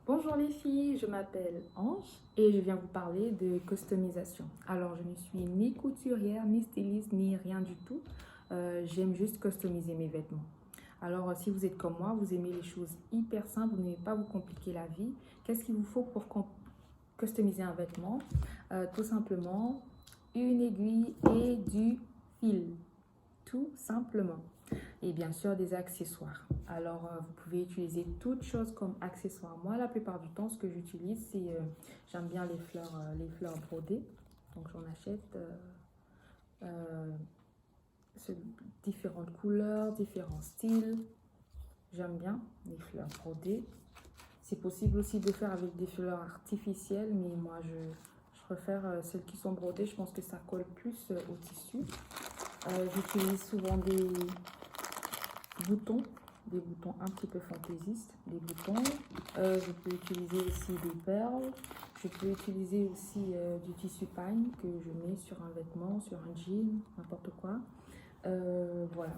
Bonjour les filles, je m'appelle Ange et je viens vous parler de customisation. Alors je ne suis ni couturière, ni styliste, ni rien du tout. J'aime juste customiser mes vêtements. Alors si vous êtes comme moi, vous aimez les choses hyper simples, vous n'aimez pas vous compliquer la vie. Qu'est-ce qu'il vous faut pour customiser un vêtement? Tout simplement une aiguille et du fil. Tout simplement. Et bien sûr des accessoires. Alors vous pouvez utiliser toutes choses comme accessoires. Moi la plupart du temps ce que j'utilise c'est j'aime bien les fleurs brodées. Donc j'en achète euh, ce- différentes couleurs, différents styles. J'aime bien les fleurs brodées. C'est possible aussi de faire avec des fleurs artificielles, mais moi je préfère celles qui sont brodées. Je pense que ça colle plus au tissu. J'utilise souvent boutons, des boutons un petit peu fantaisistes, des boutons. Je peux utiliser aussi des perles. Je peux utiliser aussi du tissu pagne que je mets sur un vêtement, sur un jean, n'importe quoi. Voilà.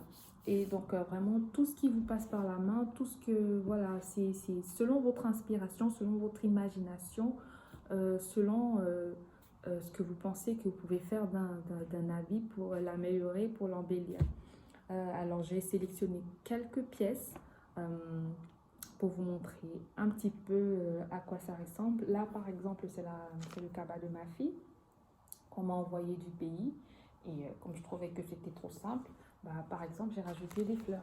Et donc vraiment tout ce qui vous passe par la main, tout ce que voilà, c'est selon votre inspiration, selon votre imagination, selon ce que vous pensez que vous pouvez faire d'un habit pour l'améliorer, pour l'embellir. Alors j'ai sélectionné quelques pièces euh, pour vous montrer un petit peu à quoi ça ressemble. Là par exemple c'est le cabas de ma fille qu'on m'a envoyé du pays et comme je trouvais que c'était trop simple, bah, par exemple j'ai rajouté des fleurs.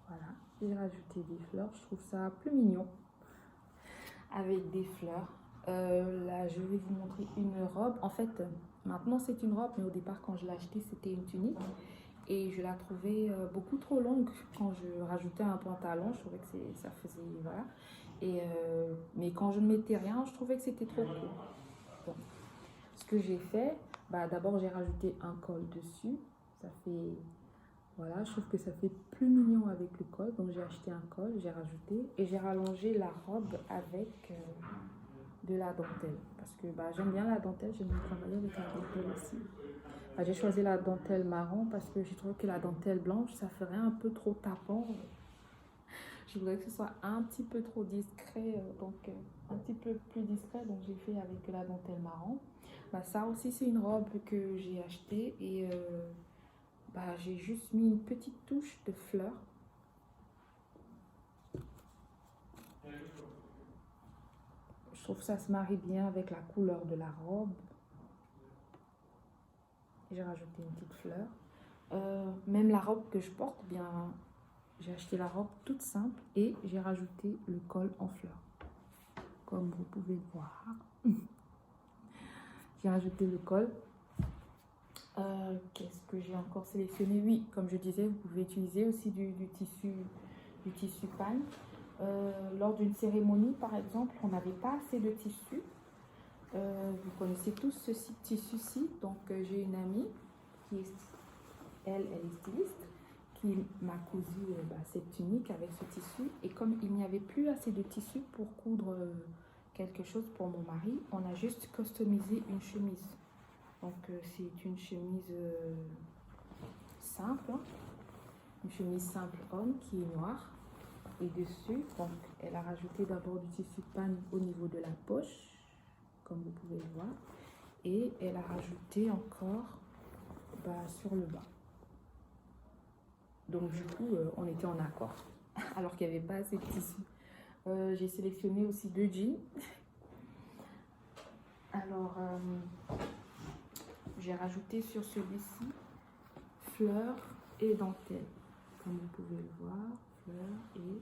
Voilà, j'ai rajouté des fleurs, je trouve ça plus mignon avec des fleurs. Là je vais vous montrer une robe. En fait maintenant c'est une robe mais au départ quand je l'ai achetée c'était une tunique. Et je la trouvais beaucoup trop longue quand je rajoutais un pantalon. Je trouvais que ça faisait. Voilà. Mais quand je ne mettais rien, je trouvais que c'était trop court. Bon. Ce que j'ai fait, bah, d'abord j'ai rajouté un col dessus. Ça fait. Voilà, je trouve que ça fait plus mignon avec le col. Donc j'ai acheté un col, j'ai rajouté. Et j'ai rallongé la robe avec de la dentelle. Parce que bah, j'aime bien la dentelle, j'aime bien travailler avec la dentelle aussi. J'ai choisi la dentelle marron parce que j'ai trouvé que la dentelle blanche, ça ferait un peu trop tapant. Je voudrais que ce soit un petit peu trop discret, un petit peu plus discret, donc j'ai fait avec la dentelle marron. Bah, ça aussi, c'est une robe que j'ai achetée et bah, j'ai juste mis une petite touche de fleurs. Je trouve que ça se marie bien avec la couleur de la robe. J'ai rajouté une petite fleur. Même la robe que je porte, bien, j'ai acheté la robe toute simple et j'ai rajouté le col en fleurs. Comme vous pouvez le voir. J'ai rajouté le col. Qu'est-ce que j'ai encore sélectionné? Oui, comme je disais, vous pouvez utiliser aussi du tissu pagne. Lors d'une cérémonie, par exemple, on n'avait pas assez de tissu. Vous connaissez tous ce tissu-ci. Donc, j'ai une amie qui est, elle est styliste, qui m'a cousu cette tunique avec ce tissu. Et comme il n'y avait plus assez de tissu pour coudre quelque chose pour mon mari, on a juste customisé une chemise. Donc c'est une chemise simple, hein, une chemise simple homme qui est noire. Et dessus, donc elle a rajouté d'abord du tissu pagne au niveau de la poche, comme vous pouvez le voir. Et elle a rajouté encore sur le bas. Donc du coup, on était en accord, alors qu'il n'y avait pas assez de tissu. J'ai sélectionné aussi deux jeans. Alors, j'ai rajouté sur celui-ci fleurs et dentelle. Comme vous pouvez le voir, fleurs et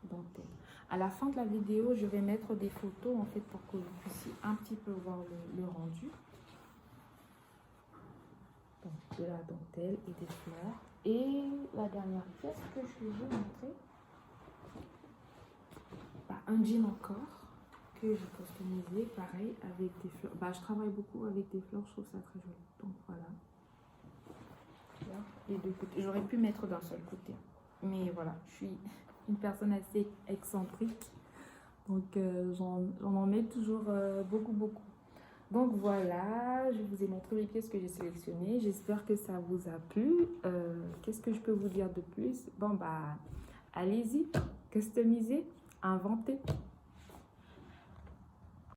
dentelle. À la fin de la vidéo, je vais mettre des photos en fait pour que vous puissiez un petit peu voir le rendu. Donc de la dentelle et des fleurs. Et la dernière pièce que je vais vous montrer, un jean encore que j'ai customisé, pareil avec des fleurs. Je travaille beaucoup avec des fleurs, je trouve ça très joli. Donc voilà. Les deux côtés. J'aurais pu mettre d'un seul côté. Mais voilà, je suis une personne assez excentrique. Donc j'en en mets toujours beaucoup. Donc voilà, je vous ai montré les pièces que j'ai sélectionnées. J'espère que ça vous a plu. Qu'est-ce que je peux vous dire de plus? Bon allez-y, customiser, inventer.